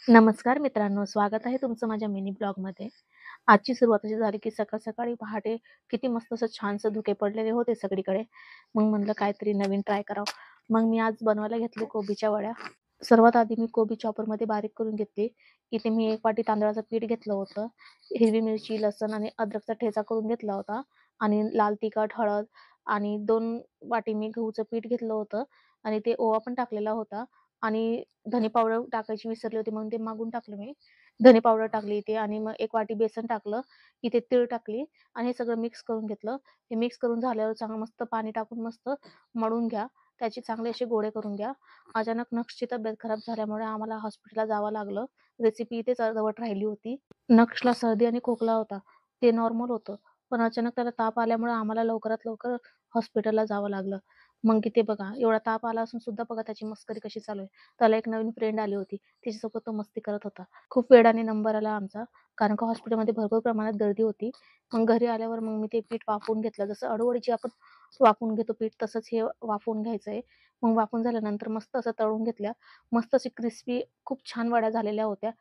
नमस्कार मित्रांनो, स्वागत आहे तुमचं माझ्या मिनी ब्लॉगमध्ये. आजची सुरुवात अशी झाली, की सकाळ-सकाळी पहाटे किती मस्त असं छानसं धुके पडलेले होते सगळीकडे. मग म्हणलं काहीतरी नवीन ट्राय करावं. मग मी आज बनवायला घेतले कोबीच्या वड्या. सर्वात आधी मी कोबी चॉपरमध्ये बारीक करून घेतली. इथे मी 1 वाटी तांदळाचं पीठ घेतलं होतं. हिरवी मिरची, लसूण आणि अद्रकचा ठेचा करून घेतला होता आणि लाल तिखट, हळद आणि 2 वाटी मी गहूचं पीठ घेतलं होतं आणि ते ओवा पण टाकलेला होता आणि धने पावडर टाकायची विसरले होते म्हणून ते मागून टाकलं मी. धने पावडर टाकली इथे आणि मग 1 वाटी बेसन टाकलं. इथे तीळ टाकली आणि हे सगळं मिक्स करून घेतलं. हे मिक्स करून झाल्यावर चांगलं मस्त पाणी टाकून मस्त मळून घ्या. त्याचे चांगले असे गोळे करून घ्या. अचानक नक्षची तब्येत खराब झाल्यामुळे आम्हाला हॉस्पिटलला जावं लागलं. रेसिपी इथेच अर्धवट राहिली होती. नक्षला सर्दी आणि खोकला होता. ते नॉर्मल होतं. पण अचानक त्याला ताप आल्यामुळे आम्हाला लवकरात लवकर हॉस्पिटलला जावं लागलं. मग इथे बघा एवढा ताप आला असून सुद्धा बघा त्याची मस्करी कशी चालू आहे. त्याला एक नवीन फ्रेंड आली होती. तिच्यासोबत तो मस्ती करत होता. खूप वेळाने नंबर आला आमचा. कारण का हॉस्पिटलमध्ये भरपूर प्रमाणात गर्दी होती. मग घरी आल्यावर मग मी ते पीठ वाफवून घेतलं. जसं अळूवडीची आपण वाफवून घेतो पीठ तसंच हे वाफवून घ्यायचंय. मग वाफवून झाल्यानंतर मस्त असं तळून घेतल्या. मस्त अशी क्रिस्पी खूप छान वड्या झालेल्या होत्या.